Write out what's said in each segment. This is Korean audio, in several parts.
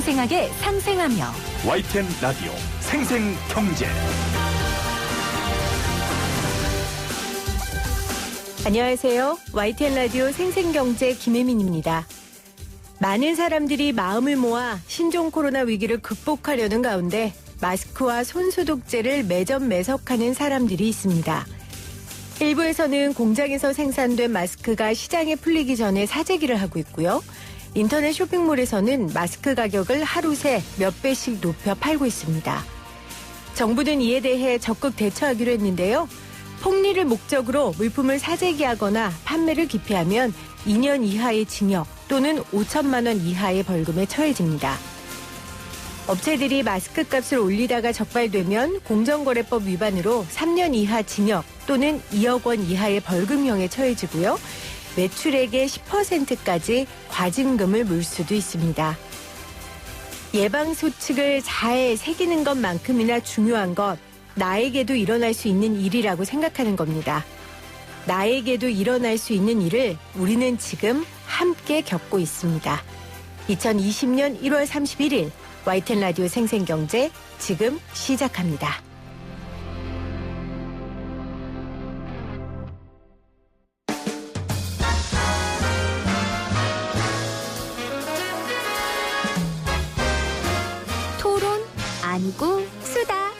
생생하게 상생하며 YTN 라디오 생생경제. 안녕하세요. YTN 라디오 생생경제 김혜민입니다. 많은 사람들이 마음을 모아 신종 코로나 위기를 극복하려는 가운데 마스크와 손소독제를 매점 매석하는 사람들이 있습니다. 일부에서는 공장에서 생산된 마스크가 시장에 풀리기 전에 사재기를 하고 있고요. 인터넷 쇼핑몰에서는 마스크 가격을 하루 새 몇 배씩 높여 팔고 있습니다. 정부는 이에 대해 적극 대처하기로 했는데요. 폭리를 목적으로 물품을 사재기하거나 판매를 기피하면 2년 이하의 징역 또는 5천만 원 이하의 벌금에 처해집니다. 업체들이 마스크 값을 올리다가 적발되면 공정거래법 위반으로 3년 이하 징역 또는 2억 원 이하의 벌금형에 처해지고요. 매출액의 10%까지 과징금을 물 수도 있습니다. 예방수칙을 잘 새기는 것만큼이나 중요한 것, 나에게도 일어날 수 있는 일이라고 생각하는 겁니다. 나에게도 일어날 수 있는 일을 우리는 지금 함께 겪고 있습니다. 2020년 1월 31일 YTN 라디오 생생경제 지금 시작합니다. 토론 아니고 수다.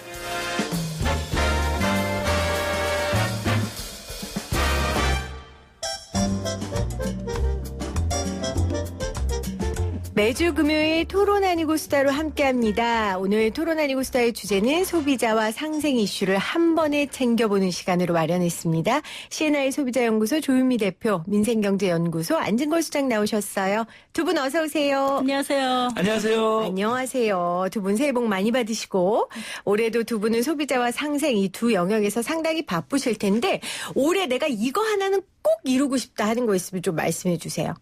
매주 금요일 토론 아니고 수다로 함께합니다. 오늘 토론 아니고 수다의 주제는 소비자와 상생 이슈를 한 번에 챙겨보는 시간으로 마련했습니다. CNI 소비자연구소 조윤미 대표, 민생경제연구소 안진걸 수장 나오셨어요. 두 분 어서 오세요. 안녕하세요. 안녕하세요. 안녕하세요. 두 분 새해 복 많이 받으시고 올해도 두 분은 소비자와 상생 이 두 영역에서 상당히 바쁘실 텐데 올해 내가 이거 하나는 꼭 이루고 싶다 하는 거 있으면 좀 말씀해 주세요.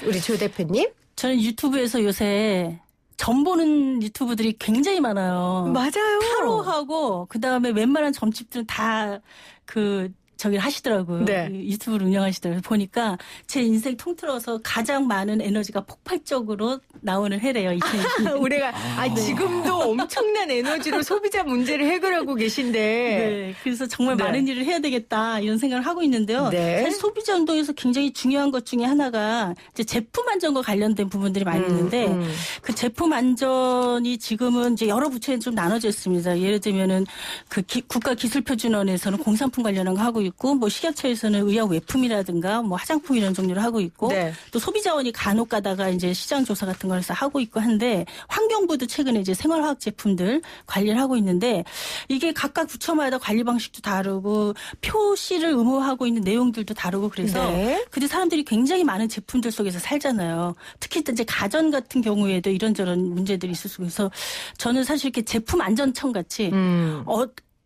우리 조 대표님. 저는 유튜브에서 요새 점 보는 유튜브들이 굉장히 많아요. 맞아요. 타로하고 그다음에 웬만한 점집들은 다 저기를 하시더라고요. 네. 유튜브를 운영하시더라고요. 보니까 제 인생 통틀어서 가장 많은 에너지가 폭발적으로 나오는 해래요. 2020년. 올해가 지금도 엄청난 에너지로 소비자 문제를 해결하고 계신데. 네, 그래서 정말 네. 많은 일을 해야 되겠다 이런 생각을 하고 있는데요. 네. 사실 소비자 운동에서 굉장히 중요한 것 중에 하나가 이제 제품 안전과 관련된 부분들이 많이 있는데 그 제품 안전이 지금은 이제 여러 부처에 좀 나눠져 있습니다. 예를 들면은 국가기술표준원에서는 공산품 관련한 거 하고 있고, 뭐 식약처에서는 의약 외품이라든가 뭐 화장품 이런 종류를 하고 있고, 네. 또 소비자원이 간혹 가다가 이제 시장 조사 같은 걸 해서 하고 있고 한데, 환경부도 최근에 이제 생활화학 제품들 관리를 하고 있는데, 이게 각각 부처마다 관리 방식도 다르고 표시를 의무화하고 있는 내용들도 다르고 그래서 네. 근데 사람들이 굉장히 많은 제품들 속에서 살잖아요. 특히 이제 가전 같은 경우에도 이런저런 문제들이 있을 수 있어서 저는 사실 이렇게 제품 안전청 같이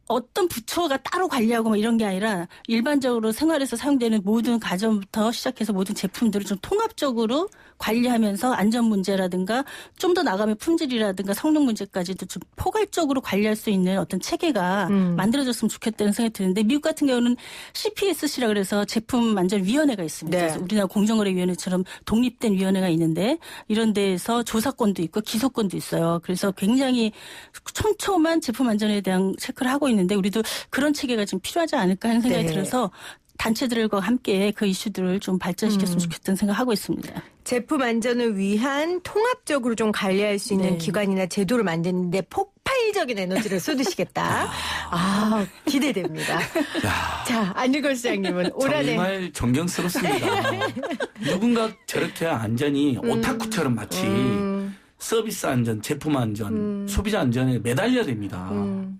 어떤 부처가 따로 관리하고 뭐 이런 게 아니라 일반적으로 생활에서 사용되는 모든 가전부터 시작해서 모든 제품들을 좀 통합적으로 관리하면서 안전 문제라든가 좀 더 나가면 품질이라든가 성능 문제까지도 좀 포괄적으로 관리할 수 있는 어떤 체계가 만들어졌으면 좋겠다는 생각이 드는데 미국 같은 경우는 CPSC라 그래서 제품안전위원회가 있습니다. 네. 그래서 우리나라 공정거래위원회처럼 독립된 위원회가 있는데 이런 데에서 조사권도 있고 기소권도 있어요. 그래서 굉장히 촘촘한 제품 안전에 대한 체크를 하고 있는데 우리도 그런 체계가 좀 필요하지 않을까 하는 생각이 네. 들어서 단체들과 함께 그 이슈들을 좀 발전시켰으면 좋겠다는 생각하고 있습니다. 제품 안전을 위한 통합적으로 좀 관리할 수 있는 네. 기관이나 제도를 만드는데 폭발적인 에너지를 쏟으시겠다. 기대됩니다. 자, 안일걸 시장님은 올 한해 정말 존경스럽습니다. 누군가 저렇게 안전이 오타쿠처럼 마치 서비스 안전, 제품 안전, 소비자 안전에 매달려야 됩니다.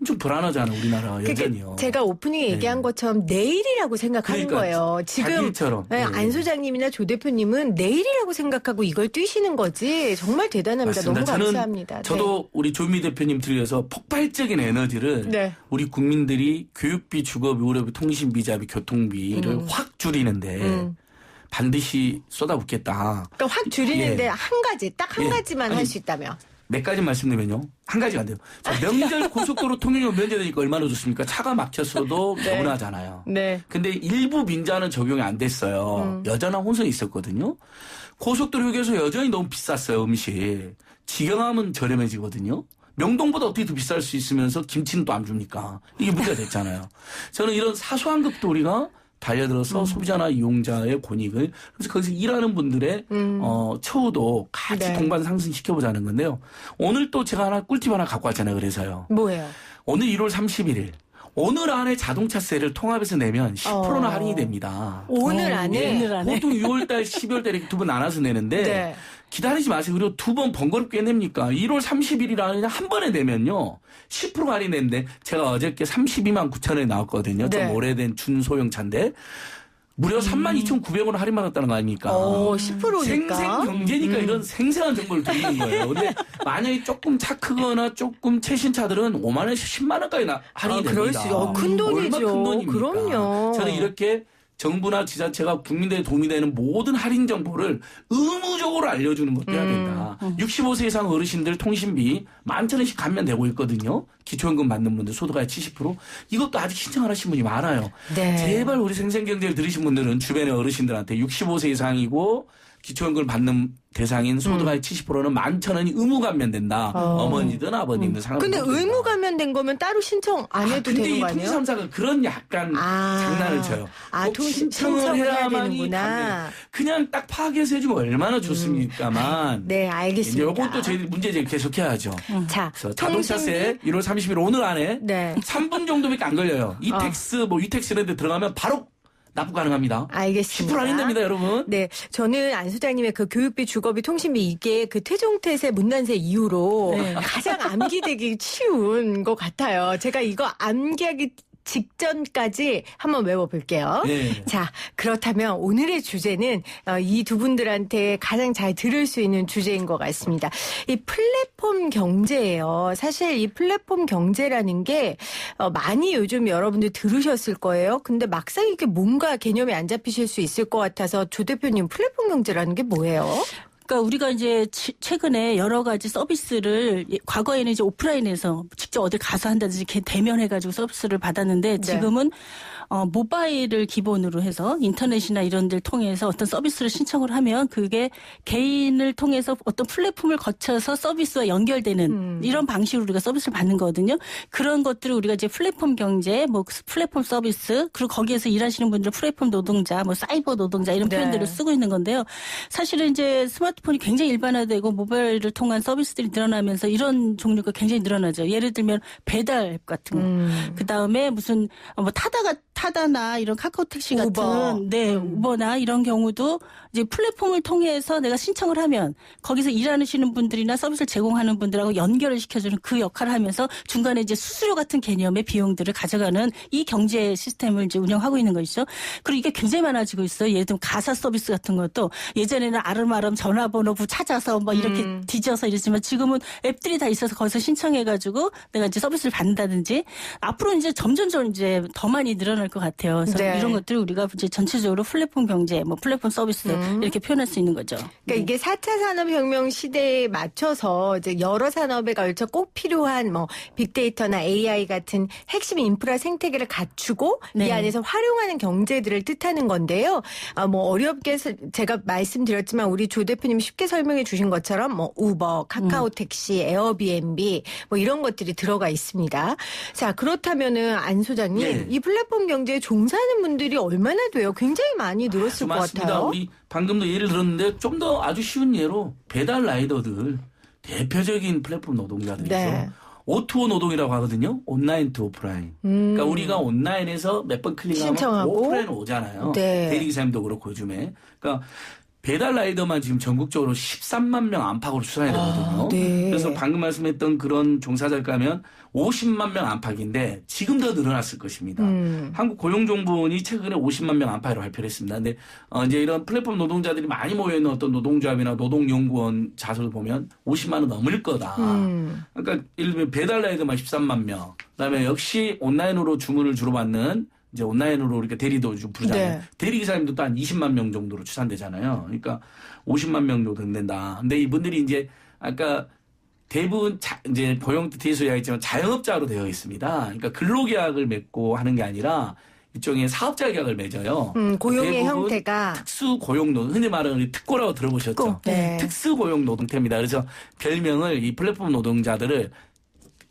좀 불안하잖아요, 우리나라 여전히요. 제가 오프닝에 얘기한 것처럼 내일이라고 생각하는 그러니까 거예요. 지금 자기처럼. 네, 안 소장님이나 조 대표님은 내일이라고 생각하고 이걸 뛰시는 거지. 정말 대단합니다. 맞습니다. 너무 감사합니다. 저도 우리 조미 대표님 들려서 폭발적인 에너지를 네. 우리 국민들이 교육비, 주거비, 의료비, 통신비, 자비, 교통비를 확 줄이는데 반드시 쏟아붓겠다. 그러니까 확 줄이는데 예. 한 가지, 딱 한 예. 가지만 아니, 할 수 있다면. 몇 가지 말씀드리면요. 한 가지가 안 돼요. 자, 명절 고속도로 통행료 면제되니까 얼마나 좋습니까? 차가 막혔어도 네. 서운하잖아요. 네. 근데 일부 민자는 적용이 안 됐어요. 여전한 혼선이 있었거든요. 고속도로 휴게소 여전히 너무 비쌌어요, 음식. 직영하면 저렴해지거든요. 명동보다 어떻게 더 비쌀 수 있으면서 김치는 또 안 줍니까? 이게 문제가 됐잖아요. 저는 이런 사소한 것도 우리가 달려들어서 소비자나 이용자의 권익을 그래서 거기서 일하는 분들의 처우도 같이 네. 동반 상승시켜보자는 건데요. 오늘 또 제가 하나 꿀팁 하나 갖고 왔잖아요. 그래서요. 뭐예요? 오늘 1월 31일. 오늘 안에 자동차세를 통합해서 내면 10%나 할인이 됩니다. 오늘 안에? 오늘 안에. 보통 6월달, 12월달에 이렇게 두 번 나눠서 내는데 네. 기다리지 마세요. 그리고 두 번 번거롭게 냅니까? 1월 30일이라 그냥 한 번에 내면요. 10% 할인했는데 제가 어저께 32만 9천원에 나왔거든요. 좀 네. 오래된 준소형차인데 무려 32,900원 할인받았다는 거 아닙니까? 10%니까. 생생 경제니까 이런 생생한 정보를 드리는 거예요. 근데 만약에 조금 차 크거나 조금 최신 차들은 5만 원에서 10만 원까지 할인이 됩니다. 그럴 수 있어요. 큰 돈이죠. 얼마 큰 돈입니까? 그럼요. 저는 이렇게 정부나 지자체가 국민들에 도움이 되는 모든 할인 정보를 의무적으로 알려주는 것도 해야 된다. 65세 이상 어르신들 통신비 11,000원씩 감면되고 있거든요. 기초연금 받는 분들 소득의 70%. 이것도 아직 신청 안 하신 분이 많아요. 네. 제발 우리 생생경제를 들으신 분들은 주변의 어르신들한테 65세 이상이고 기초연금을 받는 대상인 소득의 70%는 11,000원이 의무 감면된다. 어머니든 아버님든 상관없이. 근데 의무 감면된 거면 따로 신청 안 해도 근데 되는 이 거 아니에요? 통신사가 그런 약간 장난을 쳐요. 꼭 신청을 해야 해야만이 되는구나. 감면. 그냥 딱 파악해서 해주면 얼마나 좋습니까만. 네, 알겠습니다. 요것도 저희 문제제기 계속해야죠. 자, 그래서 자동차세 1월 30일 오늘 안에 네. 3분 정도밖에 안 걸려요. 이택스 이택스 이런 데 들어가면 바로 납부 가능합니다. 알겠습니다. 10% 할인됩니다, 여러분. 네, 저는 안 소장님의 그 교육비, 주거비, 통신비 이게 그 퇴종태세, 문난세 이후로 네. 가장 암기되기 쉬운 것 같아요. 제가 이거 암기하기 직전까지 한번 외워볼게요. 네. 자, 그렇다면 오늘의 주제는 이 두 분들한테 가장 잘 들을 수 있는 주제인 것 같습니다. 이 플랫폼 경제예요. 사실 이 플랫폼 경제라는 게 많이 요즘 여러분들 들으셨을 거예요. 근데 막상 이게 뭔가 개념이 안 잡히실 수 있을 것 같아서 조 대표님 플랫폼 경제라는 게 뭐예요? 그러니까 우리가 이제 최근에 여러 가지 서비스를 과거에는 이제 오프라인에서 직접 어딜 가서 한다든지 이렇게 대면해가지고 서비스를 받았는데 지금은 모바일을 기본으로 해서 인터넷이나 이런 데를 통해서 어떤 서비스를 신청을 하면 그게 개인을 통해서 어떤 플랫폼을 거쳐서 서비스와 연결되는 이런 방식으로 우리가 서비스를 받는 거거든요. 그런 것들을 우리가 이제 플랫폼 경제, 플랫폼 서비스, 그리고 거기에서 일하시는 분들은 플랫폼 노동자, 사이버 노동자 이런 네. 표현들을 쓰고 있는 건데요. 사실은 이제 스마트폰이 굉장히 일반화되고 모바일을 통한 서비스들이 늘어나면서 이런 종류가 굉장히 늘어나죠. 예를 들면 배달 앱 같은 거. 그다음에 무슨 타다나 이런 카카오 택시 같은 우버. 우버나 이런 경우도 이제 플랫폼을 통해서 내가 신청을 하면 거기서 일하시는 분들이나 서비스를 제공하는 분들하고 연결을 시켜주는 그 역할을 하면서 중간에 이제 수수료 같은 개념의 비용들을 가져가는 이 경제 시스템을 이제 운영하고 있는 것이죠. 그리고 이게 굉장히 많아지고 있어요. 예를 들면 가사 서비스 같은 것도 예전에는 아름아름 전화번호부 찾아서 이렇게 뒤져서 이랬지만 지금은 앱들이 다 있어서 거기서 신청해가지고 내가 이제 서비스를 받는다든지 앞으로 이제 점점 이제 더 많이 늘어날 것 같아요. 그래서 네. 이런 것들을 우리가 이제 전체적으로 플랫폼 경제, 플랫폼 서비스 이렇게 표현할 수 있는 거죠. 그러니까 이게 4차 산업혁명 시대에 맞춰서 이제 여러 산업에 걸쳐 꼭 필요한 빅데이터나 AI 같은 핵심 인프라 생태계를 갖추고 네. 이 안에서 활용하는 경제들을 뜻하는 건데요. 어렵게 제가 말씀드렸지만 우리 조 대표님 쉽게 설명해 주신 것처럼 우버, 카카오 택시, 에어비앤비 이런 것들이 들어가 있습니다. 자, 그렇다면은 안 소장님 네. 이 플랫폼 경제에 종사하는 분들이 얼마나 돼요? 굉장히 많이 늘었을 것 맞습니다. 같아요. 우리 방금도 예를 들었는데 좀 더 아주 쉬운 예로 배달 라이더들 대표적인 플랫폼 노동자들이죠. 네. O2O 노동이라고 하거든요. 온라인 투 오프라인. 그러니까 우리가 온라인에서 몇 번 클릭하면 신청하고. 오프라인 오잖아요. 네. 대리기사님도 그렇고 요즘에. 그러니까 배달 라이더만 지금 전국적으로 13만 명 안팎으로 추산이 되거든요. 네. 그래서 방금 말씀했던 그런 종사자를 까면 50만 명 안팎인데 지금 더 늘어났을 것입니다. 한국고용정보원이 최근에 50만 명 안팎으로 발표를 했습니다. 근데 이제 이런 플랫폼 노동자들이 많이 모여있는 어떤 노동조합이나 노동연구원 자료를 보면 50만 원 넘을 거다. 그러니까 예를 들면 배달 라이더만 13만 명. 그다음에 역시 온라인으로 주문을 주로 받는 이제 온라인으로 이렇게 대리도 좀 부르잖아요. 네. 대리기사님도 또 한 20만 명 정도로 추산되잖아요. 그러니까 50만 명 정도 된다. 근데 이분들이 이제 아까 대부분 이제 고용 뒤에서 이야기했지만 자영업자로 되어 있습니다. 그러니까 근로계약을 맺고 하는 게 아니라 일종의 사업자 계약을 맺어요. 고용의 대부분 형태가 특수 고용 노동, 흔히 말하는 특고라고 들어보셨죠? 특고, 네. 특수 고용 노동태입니다. 그래서 별명을 이 플랫폼 노동자들을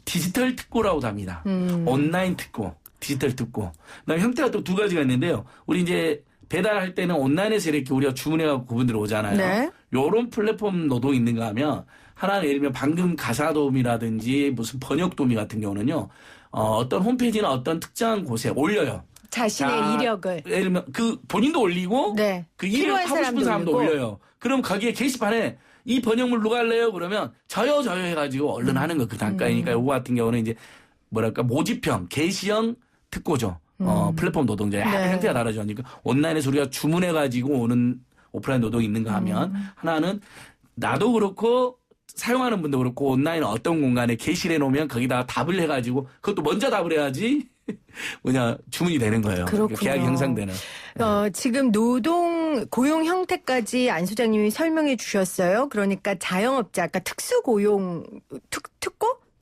디지털 특고라고 합니다. 온라인 특고, 디지털 특고. 그다음에 형태가 또 두 가지가 있는데요. 우리 이제 배달할 때는 온라인에서 이렇게 우리가 주문해갖고 그분들이 오잖아요. 네. 요런 플랫폼 노동이 있는가 하면 하나는 예를 들면 방금 가사 도우미라든지 무슨 번역 도우미 같은 경우는요. 어떤 홈페이지나 어떤 특정한 곳에 올려요. 자신의 자, 이력을. 예를 들면 그 본인도 올리고 네. 그 일을 필요한 하고 싶은 사람도 올리고. 올려요. 그럼 거기에 게시판에 이 번역물 누가 할래요? 그러면 저요 해가지고 얼른 하는 거 그 단가이니까 요거 같은 경우는 이제 뭐랄까 모집형 게시형 특고죠. 플랫폼 노동자 약간 네. 형태가 다르죠. 그러니까 온라인에서 우리가 주문해가지고 오는 오프라인 노동이 있는가 하면 하나는 나도 그렇고 사용하는 분도 그렇고 온라인 어떤 공간에 게시를 해놓으면 거기다가 답을 해가지고 그것도 먼저 답을 해야지 주문이 되는 거예요. 그렇군요. 계약이 형성되는. 지금 고용 형태까지 안 소장님이 설명해 주셨어요. 그러니까 자영업자, 그러니까 특수고용,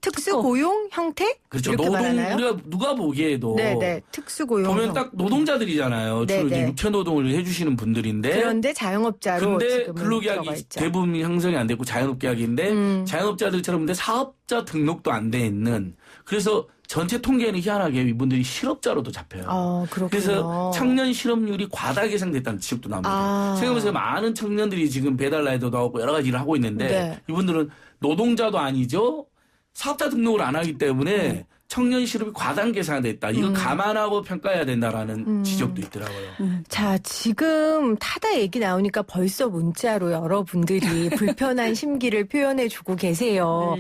특수고용 형태? 그렇죠. 이렇게 말하나요? 우리가 누가 보기에도 네네. 특수고용. 보면 딱 노동자들이잖아요. 주로 이제 네네. 육체 노동을 해주시는 분들인데. 그런데 자영업자로 근데 지금은 들어가 근로계약이 있죠. 대부분 형성이 안 됐고 자영업계약인데 자영업자들처럼 근데 사업자 등록도 안 돼 있는. 그래서 전체 통계는 희한하게 이분들이 실업자로도 잡혀요. 그렇군요. 그래서 청년 실업률이 과다 계산됐다는 지적도 나옵니다. 생각해보세요. 많은 청년들이 지금 배달 라이더도 하고 여러 가지 일을 하고 있는데 네. 이분들은 노동자도 아니죠. 사업자 등록을 안 하기 때문에 청년 실업이 과당 계산됐다. 이거 감안하고 평가해야 된다라는 지적도 있더라고요. 자, 지금 타다 얘기 나오니까 벌써 문자로 여러분들이 불편한 심기를 표현해주고 계세요.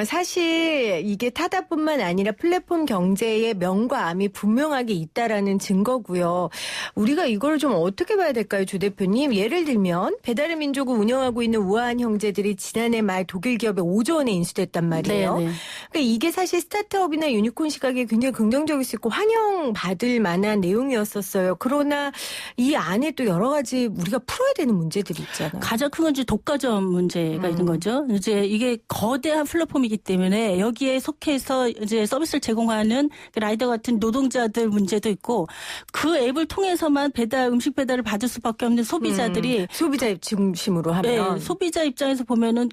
사실 이게 타다뿐만 아니라 플랫폼 경제의 명과 암이 분명하게 있다라는 증거고요. 우리가 이걸 좀 어떻게 봐야 될까요, 조 대표님? 예를 들면 배달의 민족을 운영하고 있는 우아한 형제들이 지난해 말 독일 기업에 5조 원에 인수됐단 말이에요. 네, 네. 그러니까 이게 사실 스타트업이나 유니콘 시각에 굉장히 긍정적일 수 있고 환영받을 만한 내용이었었어요. 그러나 이 안에 또 여러 가지 우리가 풀어야 되는 문제들이 있잖아요. 가장 큰 건 이제 독과점 문제가 있는 거죠. 이제 이게 거대한 플랫폼이기 때문에 여기에 속해서 이제 서비스를 제공하는 라이더 같은 노동자들 문제도 있고 그 앱을 통해서만 음식 배달을 받을 수밖에 없는 소비자들이 소비자 중심으로 하면 네, 소비자 입장에서 보면은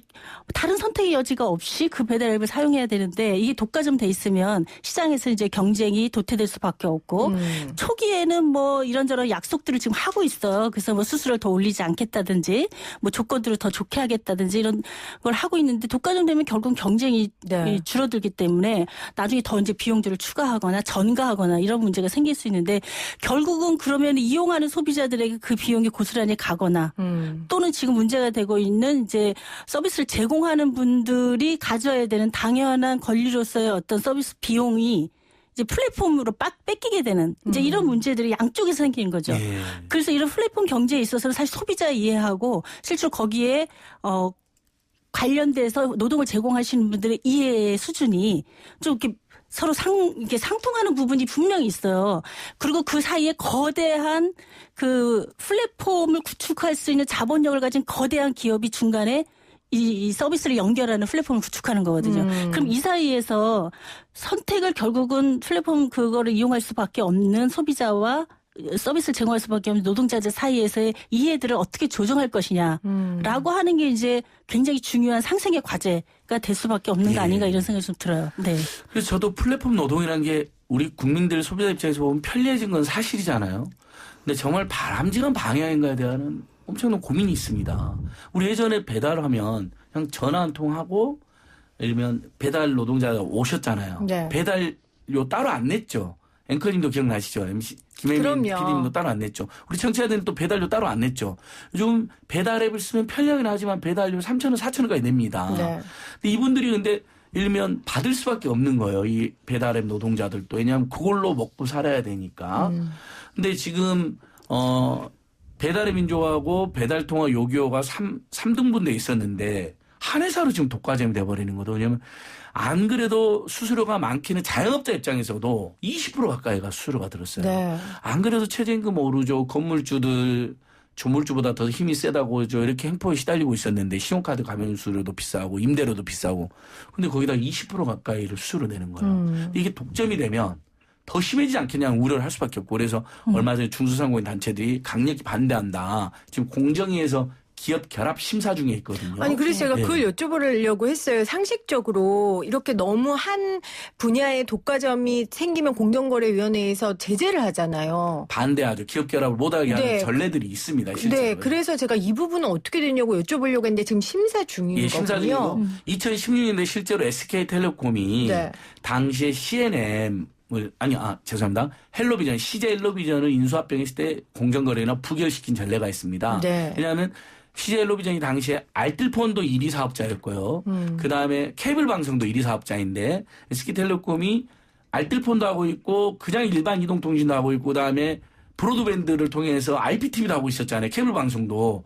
다른 선택의 여지가 없이 그 배달 앱을 사용해야 되는데 이게 독과점 돼 있으면 시장에서 이제 경쟁이 도태될 수밖에 없고 초기에는 뭐 이런저런 약속들을 지금 하고 있어요. 그래서 뭐 수수료를 더 올리지 않겠다든지 뭐 조건들을 더 좋게 하겠다든지 이런 걸 하고 있는데 독과점 되면 결국 경쟁이 네. 줄어들기 때문에 나중에 더 이제 비용들을 추가하거나 전가하거나 이런 문제가 생길 수 있는데 결국은 그러면 이용하는 소비자들에게 그 비용이 고스란히 가거나 또는 지금 문제가 되고 있는 이제 서비스를 제공하는 분들이 가져야 되는 당연한 권리로서의 어떤 서비스 비용이 이제 플랫폼으로 뺏기게 되는 이제 이런 문제들이 양쪽에서 생기는 거죠. 예. 그래서 이런 플랫폼 경제에 있어서는 사실 소비자 이해하고 실제로 거기에 관련돼서 노동을 제공하시는 분들의 이해 수준이 좀 이렇게 서로 이게 상통하는 부분이 분명히 있어요. 그리고 그 사이에 거대한 그 플랫폼을 구축할 수 있는 자본력을 가진 거대한 기업이 중간에 이 서비스를 연결하는 플랫폼을 구축하는 거거든요. 그럼 이 사이에서 선택을 결국은 플랫폼 그거를 이용할 수밖에 없는 소비자와 서비스를 제공할 수밖에 없는 노동자들 사이에서의 이해들을 어떻게 조정할 것이냐라고 하는 게 이제 굉장히 중요한 상생의 과제가 될 수밖에 없는 거 아닌가 이런 생각이 좀 들어요. 네. 그래서 저도 플랫폼 노동이라는 게 우리 국민들 소비자 입장에서 보면 편리해진 건 사실이잖아요. 근데 정말 바람직한 방향인가에 대한 엄청난 고민이 있습니다. 우리 예전에 배달을 하면 그냥 전화 한 통 하고 예를 들면 배달 노동자가 오셨잖아요. 네. 배달료 따로 안 냈죠. 앵커님도 기억나시죠? MC 김혜민 PD님도 따로 안 냈죠. 우리 청취자들은 또 배달료 따로 안 냈죠. 요즘 배달 앱을 쓰면 편리하긴 하지만 배달료 3,000원, 4,000원까지 냅니다. 네. 근데 이분들이 근데 예를 들면 받을 수밖에 없는 거예요. 이 배달 앱 노동자들도. 왜냐하면 그걸로 먹고 살아야 되니까. 근데 지금 배달의 민족하고 배달통화 요기요가 3등분돼 있었는데 한 회사로 지금 독과점이 돼버리는 거죠. 왜냐하면 안 그래도 수수료가 많기는 자영업자 입장에서도 20% 가까이가 수수료가 들었어요. 네. 안 그래도 최저임금 오르죠. 건물주들 조물주보다 더 힘이 세다고 이렇게 횡포에 시달리고 있었는데 신용카드 가맹 수수료도 비싸고 임대료도 비싸고 근데 거기다 20% 가까이를 수수료 내는 거예요. 근데 이게 독점이 되면 더 심해지지 않겠냐는 우려를 할 수밖에 없고 그래서 얼마 전에 중소상공인 단체들이 강력히 반대한다. 지금 공정위에서 기업 결합 심사 중에 있거든요. 아니 그래서 제가 네. 그걸 여쭤보려고 했어요. 상식적으로 이렇게 너무 한 분야의 독과점이 생기면 공정거래위원회에서 제재를 하잖아요. 반대하죠. 기업 결합을 못하게 하는 네. 전례들이 있습니다. 실제로. 네, 그래서 제가 이 부분은 어떻게 되냐고 여쭤보려고 했는데 지금 심사 중인 예, 심사 중이고 거군요. 2016년에 실제로 SK텔레콤이 네. 당시에 죄송합니다. 헬로비전, CJ 헬로비전을 인수합병했을 때 공정거래나 부결시킨 전례가 있습니다. 네. 왜냐하면 CJ 헬로비전이 당시에 알뜰폰도 1위 사업자였고요. 그다음에 케이블 방송도 1위 사업자인데 SK텔레콤이 알뜰폰도 하고 있고 그냥 일반 이동통신도 하고 있고 그다음에 브로드밴드를 통해서 IPTV도 하고 있었잖아요. 케이블 방송도.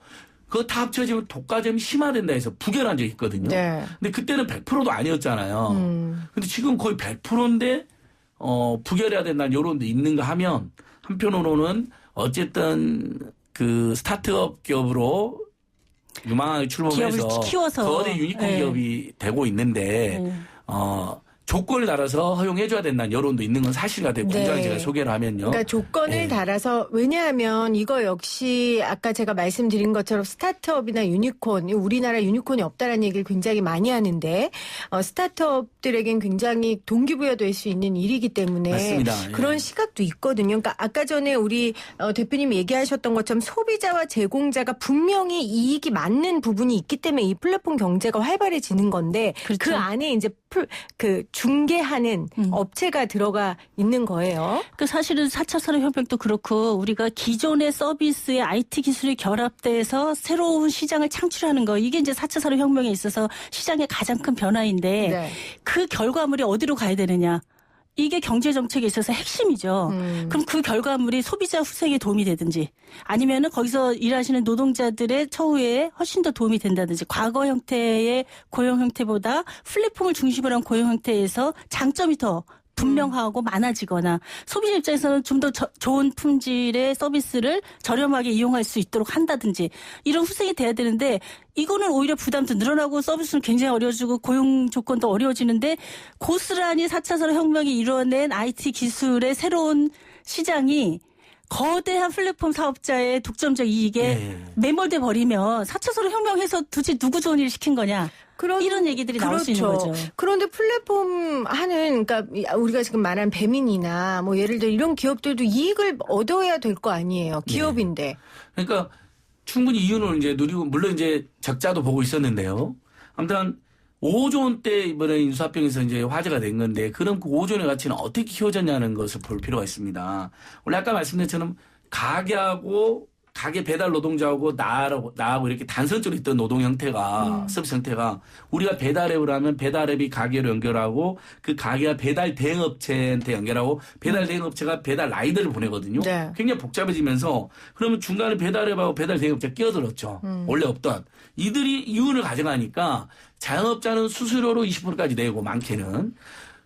그거 다 합쳐지면 독과점이 심화된다 해서 부결한 적이 있거든요. 네. 근데 그때는 100%도 아니었잖아요. 근데 지금 거의 100%인데 부결해야 된다는 여론도 있는가 하면 한편으로는 어쨌든 그 스타트업 기업으로 유망하게 출범해서 기업을 키워서. 거대 유니콘 네. 기업이 되고 있는데 조건을 달아서 허용해줘야 된다는 여론도 있는 건 사실 같아요. 공장에 네. 제가 소개를 하면요. 그러니까 조건을 네. 달아서 왜냐하면 이거 역시 아까 제가 말씀드린 것처럼 스타트업이나 유니콘 우리나라 유니콘이 없다라는 얘기를 굉장히 많이 하는데 스타트업들에겐 굉장히 동기부여될 수 있는 일이기 때문에 맞습니다. 예. 그런 시각도 있거든요. 그러니까 아까 전에 우리 대표님이 얘기하셨던 것처럼 소비자와 제공자가 분명히 이익이 맞는 부분이 있기 때문에 이 플랫폼 경제가 활발해지는 건데 그렇죠. 그 안에 이제 그 중개하는 업체가 들어가 있는 거예요. 그 사실은 4차 산업혁명도 그렇고 우리가 기존의 서비스에 IT 기술이 결합돼서 새로운 시장을 창출하는 거 이게 이제 4차 산업혁명에 있어서 시장의 가장 큰 변화인데 네. 그 결과물이 어디로 가야 되느냐. 이게 경제정책에 있어서 핵심이죠. 그럼 그 결과물이 소비자 후생에 도움이 되든지 아니면은 거기서 일하시는 노동자들의 처우에 훨씬 더 도움이 된다든지 과거 형태의 고용 형태보다 플랫폼을 중심으로 한 고용 형태에서 장점이 더 분명하고 많아지거나 소비자 입장에서는 좀 더 좋은 품질의 서비스를 저렴하게 이용할 수 있도록 한다든지 이런 후생이 돼야 되는데 이거는 오히려 부담도 늘어나고 서비스는 굉장히 어려워지고 고용 조건도 어려워지는데 고스란히 4차 산업혁명이 이뤄낸 IT 기술의 새로운 시장이 거대한 플랫폼 사업자의 독점적 이익에 예. 매몰돼 버리면 4차 산업혁명해서 도대체 누구 좋은 일 시킨 거냐. 이런 얘기들이 나올 수 있는 거죠. 그런데 플랫폼 하는 그러니까 우리가 지금 말한 배민이나 뭐 예를 들어 이런 기업들도 이익을 얻어야 될 거 아니에요. 기업인데. 그러니까 충분히 이윤을 이제 누리고 물론 이제 적자도 보고 있었는데요. 아무튼 5조 원대 이번에 인수합병에서 이제 화제가 된 건데 그럼 그 5조 원의 가치는 어떻게 키워졌냐는 것을 볼 필요가 있습니다. 원래 아까 말씀드린 것처럼 가게 배달 노동자하고 나하고 이렇게 단선적으로 있던 노동 형태가 서비스 형태가 우리가 배달앱을 하면 배달앱이 가게로 연결하고 그 가게가 배달 대행업체한테 연결하고 배달 대행업체가 배달 라이더를 보내거든요. 네. 굉장히 복잡해지면서 그러면 중간에 배달앱하고 배달 대행업체가 끼어들었죠. 원래 없던. 이들이 이윤을 가져가니까 자영업자는 수수료로 20%까지 내고 많게는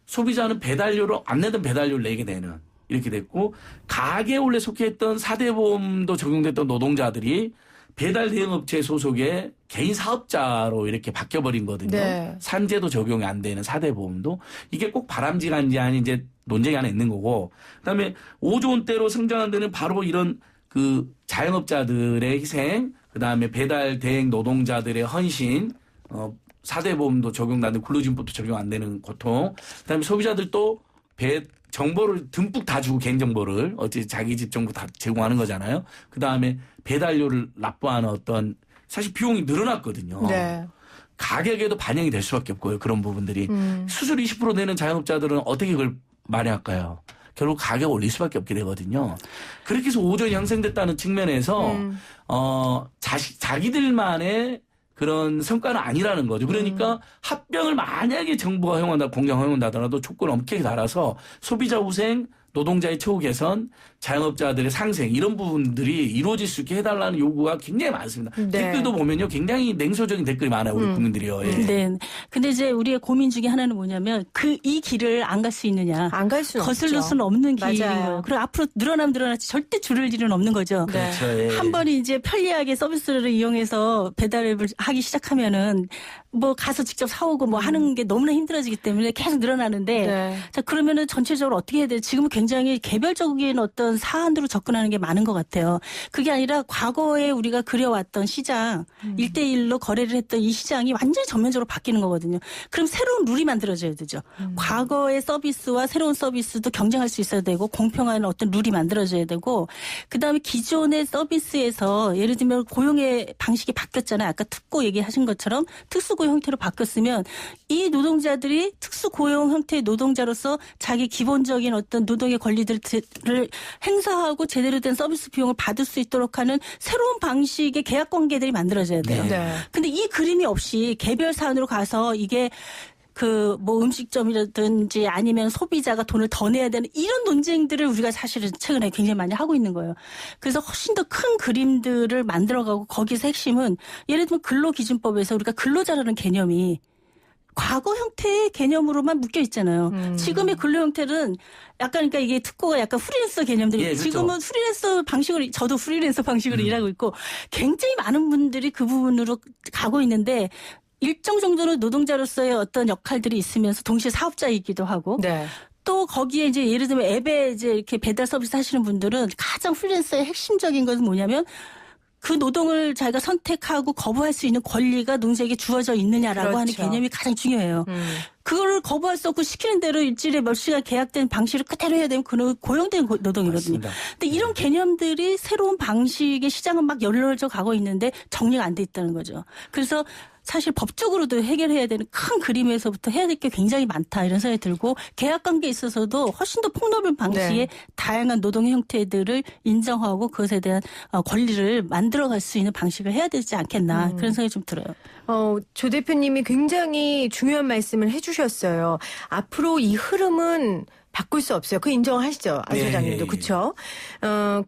소비자는 배달료로 안 내던 배달료를 내게 되는 이렇게 됐고 가게에 원래 속해있던 4대 보험도 적용됐던 노동자들이 배달 대행업체 소속의 개인 사업자로 이렇게 바뀌어버린 거거든요. 네. 산재도 적용이 안 되는 4대 보험도 이게 꼭 바람직한지 아니 이제 논쟁이 하나 있는 거고 그다음에 5조 원대로 성장한 데는 바로 이런 그 자영업자들의 희생 그다음에 배달 대행 노동자들의 헌신 4대 보험도 적용 안 되는 근로지원법도 적용 안 되는 고통 그다음에 소비자들도 정보를 듬뿍 다 주고 개인정보를 어찌 자기 집 정보 다 제공하는 거잖아요. 그다음에 배달료를 납부하는 어떤 사실 비용이 늘어났거든요. 네. 가격에도 반영이 될 수밖에 없고요. 그런 부분들이. 수수료 20% 내는 자영업자들은 어떻게 그걸 만회할까요? 결국 가격 올릴 수밖에 없게 되거든요. 그렇게 해서 5조원이 형성됐다는 측면에서 자기들만의 그런 성과는 아니라는 거죠. 그러니까 합병을 만약에 정부가 허용한다, 공장 허용한다 하더라도 조건을 엄격히 달아서 소비자 후생, 노동자의 처우 개선, 자영업자들의 상생 이런 부분들이 이루어질 수 있게 해달라는 요구가 굉장히 많습니다. 네. 댓글도 보면요 굉장히 냉소적인 댓글이 많아요 우리 국민들이요. 예. 네. 근데 이제 우리의 고민 중에 하나는 뭐냐면 이 길을 안 갈 수 있느냐. 안 갈 수는 거슬러 없죠. 수는 없는 길인 맞아요. 거예요. 그리고 앞으로 늘어나면 늘어났지 절대 줄을 일은 없는 거죠. 네. 그렇죠. 예. 한 번이 이제 편리하게 서비스를 이용해서 배달을 하기 시작하면은 뭐 가서 직접 사오고 뭐 하는 게 너무나 힘들어지기 때문에 계속 늘어나는데 네. 자 그러면은 전체적으로 어떻게 해야 돼요? 지금은 굉장히 개별적인 어떤 사안으로 접근하는 게 많은 것 같아요. 그게 아니라 과거에 우리가 그려왔던 시장 1대1로 거래를 했던 이 시장이 완전히 전면적으로 바뀌는 거거든요. 그럼 새로운 룰이 만들어져야 되죠. 과거의 서비스와 새로운 서비스도 경쟁할 수 있어야 되고 공평한 어떤 룰이 만들어져야 되고 그다음에 기존의 서비스에서 예를 들면 고용의 방식이 바뀌었잖아요. 아까 특고 얘기하신 것처럼 특수고용 형태로 바뀌었으면 이 노동자들이 특수고용 형태의 노동자로서 자기 기본적인 어떤 노동의 권리들을 행사하고 제대로 된 서비스 비용을 받을 수 있도록 하는 새로운 방식의 계약 관계들이 만들어져야 돼요. 네. 근데 이 그림이 없이 개별 사안으로 가서 이게 그 뭐 음식점이라든지 아니면 소비자가 돈을 더 내야 되는 이런 논쟁들을 우리가 사실은 최근에 굉장히 많이 하고 있는 거예요. 그래서 훨씬 더 큰 그림들을 만들어가고 거기서 핵심은 예를 들면 근로기준법에서 우리가 근로자라는 개념이 과거 형태의 개념으로만 묶여 있잖아요. 지금의 근로 형태는 약간 그러니까 이게 특고가 약간 프리랜서 개념들이 예, 그렇죠. 지금은 프리랜서 방식으로 저도 프리랜서 방식으로 일하고 있고 굉장히 많은 분들이 그 부분으로 가고 있는데 일정 정도는 노동자로서의 어떤 역할들이 있으면서 동시에 사업자이기도 하고 네. 또 거기에 이제 예를 들면 앱에 이제 이렇게 배달 서비스 하시는 분들은 가장 프리랜서의 핵심적인 것은 뭐냐면 그 노동을 자기가 선택하고 거부할 수 있는 권리가 노동자에게 주어져 있느냐라고 하는 그렇죠. 개념이 가장 중요해요. 그거를 거부할 수 없고 시키는 대로 일주일에 몇 시간 계약된 방식을 그대로 해야 되면 그는 고용된 노동이거든요. 맞습니다. 근데 이런 개념들이 새로운 방식의 시장은 막 열려져 가고 있는데 정리가 안 돼 있다는 거죠. 그래서 사실 법적으로도 해결해야 되는 큰 그림에서부터 해야 될 게 굉장히 많다 이런 생각이 들고 계약관계에 있어서도 훨씬 더 폭넓은 방식의 네. 다양한 노동 형태들을 인정하고 그것에 대한 권리를 만들어갈 수 있는 방식을 해야 되지 않겠나 그런 생각이 좀 들어요. 조 대표님이 굉장히 중요한 말씀을 해주셨어요. 앞으로 이 흐름은 바꿀 수 없어요. 그 인정하시죠? 안 네. 소장님도. 그렇죠?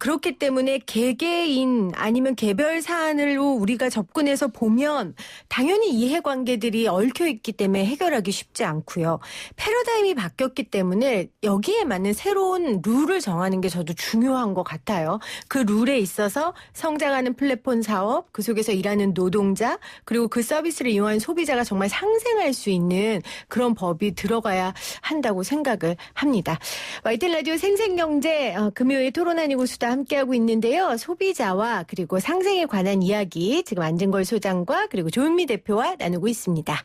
그렇기 때문에 개개인 아니면 개별 사안으로 우리가 접근해서 보면 당연히 이해관계들이 얽혀있기 때문에 해결하기 쉽지 않고요. 패러다임이 바뀌었기 때문에 여기에 맞는 새로운 룰을 정하는 게 저도 중요한 것 같아요. 그 룰에 있어서 성장하는 플랫폼 사업, 그 속에서 일하는 노동자, 그리고 그 서비스를 이용한 소비자가 정말 상생할 수 있는 그런 법이 들어가야 한다고 생각을 합니다. YTN 라디오 생생경제 금요일 토론 아니고 수다 함께하고 있는데요. 소비자와 그리고 상생에 관한 이야기 지금 안진걸 소장과 그리고 조은미 대표와 나누고 있습니다.